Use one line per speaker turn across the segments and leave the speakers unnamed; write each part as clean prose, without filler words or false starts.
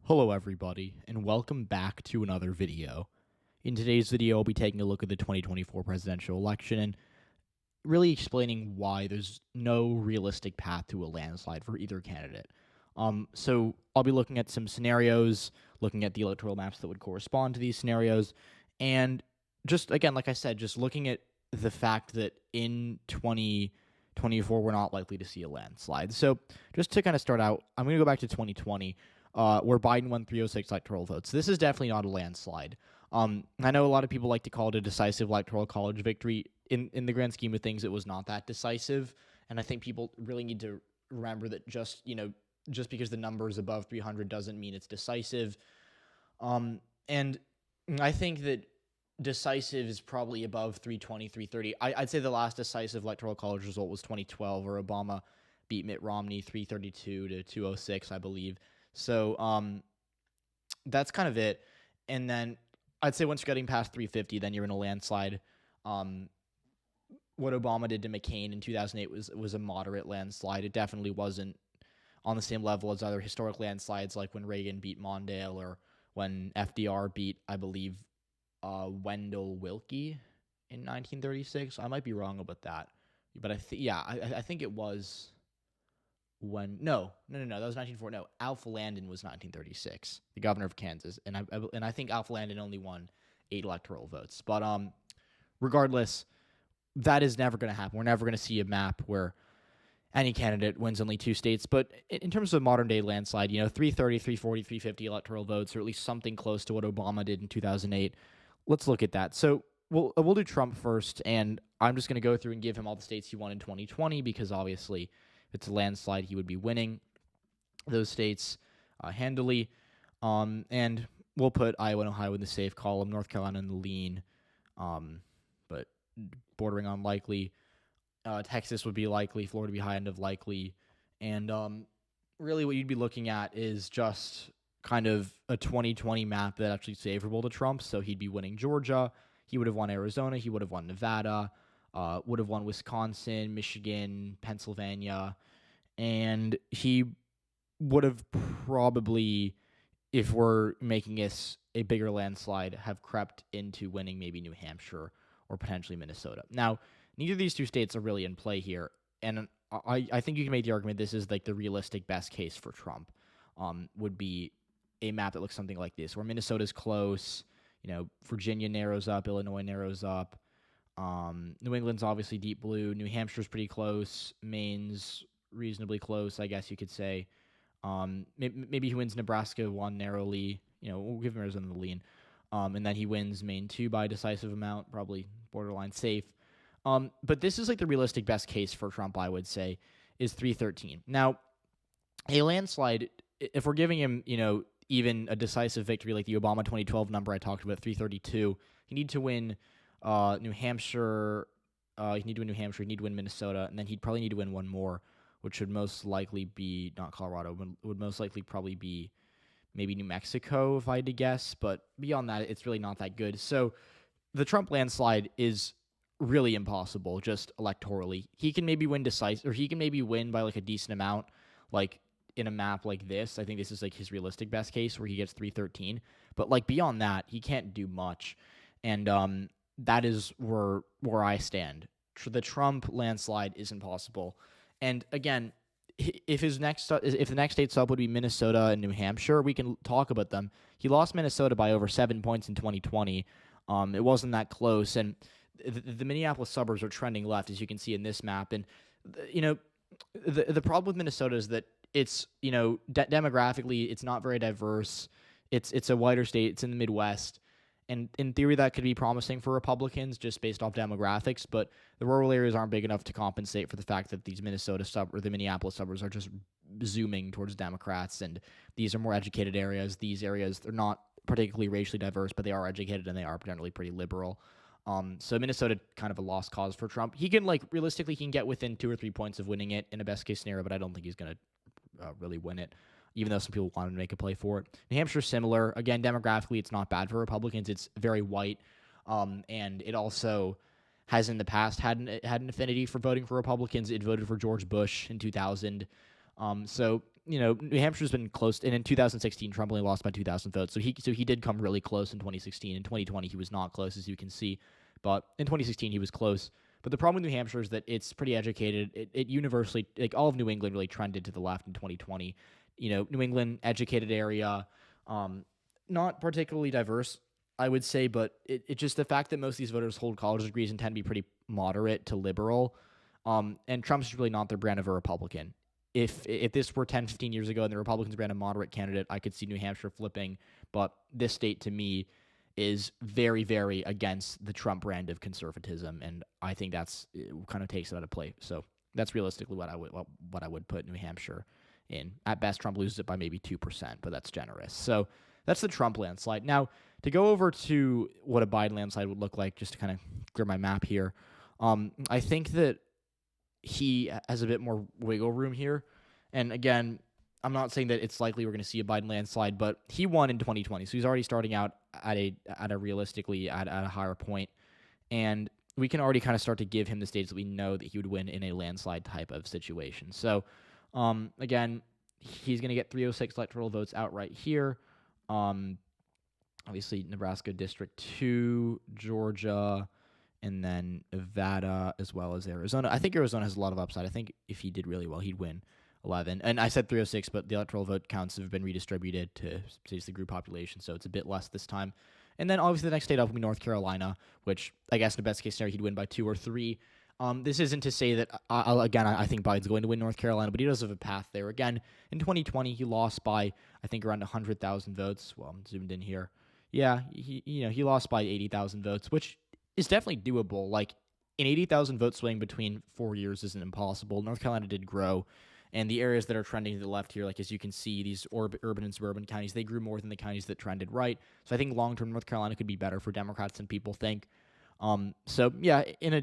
Hello everybody, and welcome back to another video. In today's video, I'll be taking a look at the 2024 presidential election and really explaining why there's no realistic path to a landslide for either candidate. So I'll be looking at some scenarios, looking at the electoral maps that would correspond to these scenarios, and just, again, like I said, just looking at the fact that in 2024, we're not likely to see a landslide. So just to kind of start out, I'm going to go back to 2020. Where Biden won 306 electoral votes. This is definitely not a landslide. I know a lot of people like to call it a decisive electoral college victory. In the grand scheme of things, it was not that decisive, and I think people really need to remember that just because the number is above 300 doesn't mean it's decisive. And I think that decisive is probably above 320, 330. I'd say the last decisive electoral college result was 2012, where Obama beat Mitt Romney 332 to 206, I believe. So that's kind of it. And then I'd say once you're getting past 350, then you're in a landslide. What Obama did to McCain in 2008 was a moderate landslide. It definitely wasn't on the same level as other historic landslides, like when Reagan beat Mondale or when FDR beat, I believe, Wendell Willkie in 1936. I might be wrong about that, but I think it was. No, that was 1940. No, Alpha Landon was 1936, the governor of Kansas, and I think Alpha Landon only won 8 electoral votes. But regardless, that is never going to happen. We're never going to see a map where any candidate wins only 2 states. But in terms of modern day landslide, 330, 340, 350 electoral votes, or at least something close to what Obama did in 2008. Let's look at that. So we'll do Trump first, and I'm just going to go through and give him all the states he won in 2020 because obviously, if it's a landslide, he would be winning those states handily. And we'll put Iowa and Ohio in the safe column, North Carolina in the lean, but bordering on likely. Texas would be likely, Florida would be high end of likely. And really what you'd be looking at is just kind of a 2020 map that actually is favorable to Trump. So he'd be winning Georgia. He would have won Arizona. He would have won Nevada. Would have won Wisconsin, Michigan, Pennsylvania, and he would have probably, if we're making this a bigger landslide, have crept into winning maybe New Hampshire or potentially Minnesota. Now, neither of these 2 states are really in play here, and I think you can make the argument this is like the realistic best case for Trump, would be a map that looks something like this, where Minnesota's close, Virginia narrows up, Illinois narrows up, New England's obviously deep blue. New Hampshire's pretty close. Maine's reasonably close, I guess you could say. Maybe he wins Nebraska 1 narrowly. We'll give him Arizona the lean. And then he wins Maine 2 by a decisive amount, probably borderline safe. But this is like the realistic best case for Trump, I would say, is 313. Now, a landslide, if we're giving him, even a decisive victory like the Obama 2012 number I talked about, 332, you need to win New Hampshire. You need to win New Hampshire. You need to win Minnesota, and then he'd probably need to win one more, which would most likely be not Colorado. Would most likely probably be maybe New Mexico, if I had to guess. But beyond that, it's really not that good. So the Trump landslide is really impossible, just electorally. He can maybe win decisive, or he can maybe win by like a decent amount, like in a map like this. I think this is like his realistic best case where he gets 313. But like beyond that, he can't do much, and that is where I stand. The Trump landslide is impossible. And again, if the next states up would be Minnesota and New Hampshire, we can talk about them. He lost Minnesota by over 7 points in 2020. It wasn't that close, and the Minneapolis suburbs are trending left, as you can see in this map. And the problem with Minnesota is that it's demographically it's not very diverse. It's a whiter state. It's in the Midwest. And in theory, that could be promising for Republicans just based off demographics, but the rural areas aren't big enough to compensate for the fact that these the Minneapolis suburbs are just zooming towards Democrats, and these are more educated areas. These areas, they're not particularly racially diverse, but they are educated and they are generally pretty liberal. So Minnesota, kind of a lost cause for Trump. He can realistically, he can get within 2 or 3 points of winning it in a best case scenario, but I don't think he's going to really win it, even though some people want him to make a play for it. New Hampshire's similar. Again, demographically, it's not bad for Republicans. It's very white, and it also has in the past had an affinity for voting for Republicans. It voted for George Bush in 2000. So New Hampshire's been close, and in 2016, Trump only lost by 2,000 votes. So he did come really close in 2016. In 2020, he was not close, as you can see, but in 2016 he was close. But the problem with New Hampshire is that it's pretty educated. It universally, like all of New England, really trended to the left in 2020. New England, educated area, not particularly diverse, I would say, but it just the fact that most of these voters hold college degrees and tend to be pretty moderate to liberal, and Trump's really not their brand of a Republican. If this were 10, 15 years ago and the Republicans ran a moderate candidate, I could see New Hampshire flipping, but this state to me is very, very against the Trump brand of conservatism, and I think it kind of takes it out of play. So that's realistically what I would put New Hampshire in. At best, Trump loses it by maybe 2%, but that's generous. So that's the Trump landslide. Now, to go over to what a Biden landslide would look like, just to kind of clear my map here, I think that he has a bit more wiggle room here. And again, I'm not saying that it's likely we're going to see a Biden landslide, but he won in 2020, so he's already starting out at a realistically at a higher point, and we can already kind of start to give him the states that we know that he would win in a landslide type of situation. So, again, he's going to get 306 electoral votes outright here. Obviously, Nebraska District 2, Georgia, and then Nevada, as well as Arizona. I think Arizona has a lot of upside. I think if he did really well, he'd win 11. And I said 306, but the electoral vote counts have been redistributed to states the group population, so it's a bit less this time. And then obviously the next state up will be North Carolina, which I guess in the best case scenario he'd win by 2 or 3. This isn't to say that, I think Biden's going to win North Carolina, but he does have a path there. Again, in 2020, he lost by, I think, around 100,000 votes. Well, I'm zoomed in here. Yeah, he lost by 80,000 votes, which is definitely doable. Like, an 80,000 vote swing between 4 years isn't impossible. North Carolina did grow, and the areas that are trending to the left here, like as you can see, these urban and suburban counties, they grew more than the counties that trended right. So I think long-term North Carolina could be better for Democrats than people think. So yeah, in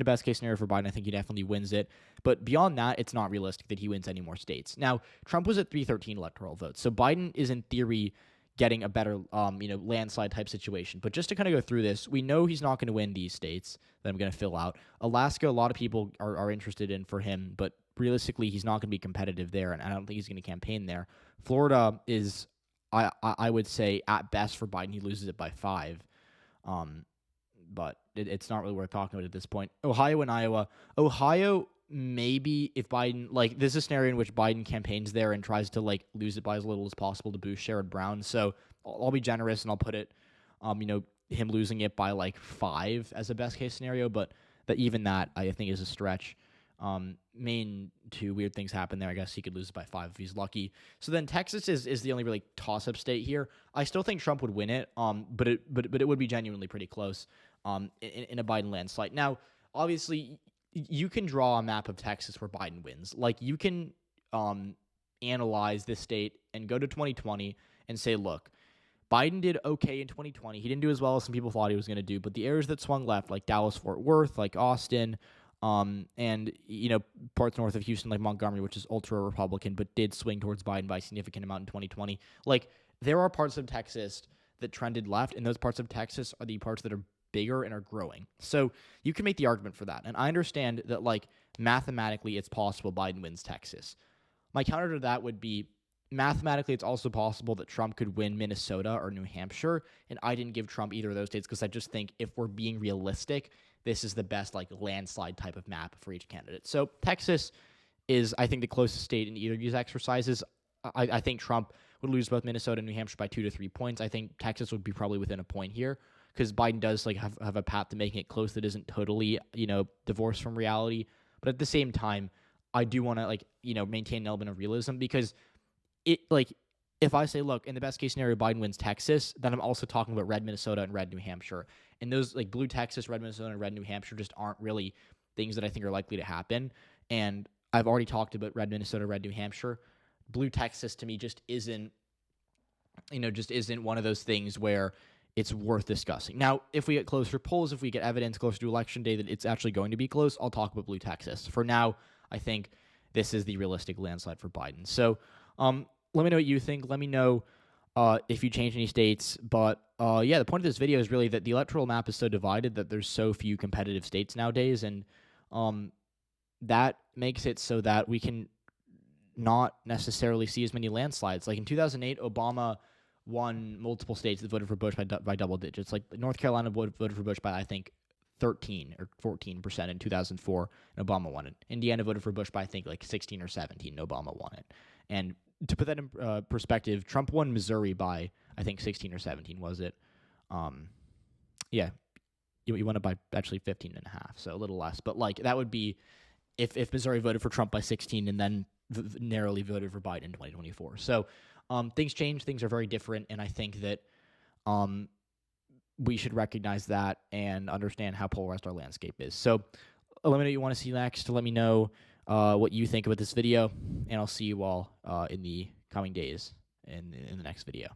a best case scenario for Biden, I think he definitely wins it. But beyond that, it's not realistic that he wins any more states. Now, Trump was at 313 electoral votes, so Biden is in theory getting a better, landslide type situation. But just to kind of go through this, we know he's not going to win these states that I'm going to fill out. Alaska, a lot of people are interested in for him, but realistically, he's not going to be competitive there, and I don't think he's going to campaign there. Florida is, I would say, at best for Biden, he loses it by 5. But it's not really worth talking about at this point. Ohio and Iowa. Ohio, maybe if Biden, this is a scenario in which Biden campaigns there and tries to, lose it by as little as possible to boost Sherrod Brown. So I'll be generous and I'll put it, him losing it by, 5 as a best-case scenario. But even that, I think, is a stretch. Maine, 2 weird things happen there. I guess he could lose it by 5 if he's lucky. So then Texas is the only really toss-up state here. I still think Trump would win it, but it would be genuinely pretty close in a Biden landslide. Now, obviously, you can draw a map of Texas where Biden wins. You can analyze this state and go to 2020 and say, look, Biden did okay in 2020. He didn't do as well as some people thought he was going to do, but the areas that swung left, like Dallas-Fort Worth, like Austin, and parts north of Houston, like Montgomery, which is ultra-Republican, but did swing towards Biden by a significant amount in 2020. There are parts of Texas that trended left, and those parts of Texas are the parts that are bigger and are growing. So you can make the argument for that. And I understand that, mathematically, it's possible Biden wins Texas. My counter to that would be, mathematically, it's also possible that Trump could win Minnesota or New Hampshire, and I didn't give Trump either of those states because I just think if we're being realistic, this is the best, landslide type of map for each candidate. So Texas is, I think, the closest state in either of these exercises. I think Trump would lose both Minnesota and New Hampshire by 2 to 3 points. I think Texas would be probably within a point here because Biden does have a path to making it close that isn't totally divorced from reality. But at the same time, I do want to maintain an element of realism because if I say, look, in the best case scenario, Biden wins Texas, then I'm also talking about red Minnesota and red New Hampshire. And those blue Texas, red Minnesota, and red New Hampshire just aren't really things that I think are likely to happen. And I've already talked about red Minnesota, red New Hampshire. Blue Texas to me just isn't one of those things where it's worth discussing. Now, if we get closer polls, if we get evidence closer to election day that it's actually going to be close, I'll talk about blue Texas. For now, I think this is the realistic landslide for Biden. So let me know what you think. Let me know if you change any states. But the point of this video is really that the electoral map is so divided that there's so few competitive states nowadays. And that makes it so that we can not necessarily see as many landslides. Like in 2008, Obama won multiple states that voted for Bush by double digits. Like North Carolina voted for Bush by, I think, 13 or 14% in 2004, and Obama won it. Indiana voted for Bush by, I think, like 16 or 17, and Obama won it. And to put that in perspective, Trump won Missouri by, I think, 16 or 17, was it? Yeah, you won it by actually 15 and a half, so a little less. But like that would be if Missouri voted for Trump by 16 and then narrowly voted for Biden in 2024. So things change. Things are very different, and I think that we should recognize that and understand how polarized our landscape is. So let me know what you want to see next. Let me know what you think about this video, and I'll see you all in the coming days in the next video.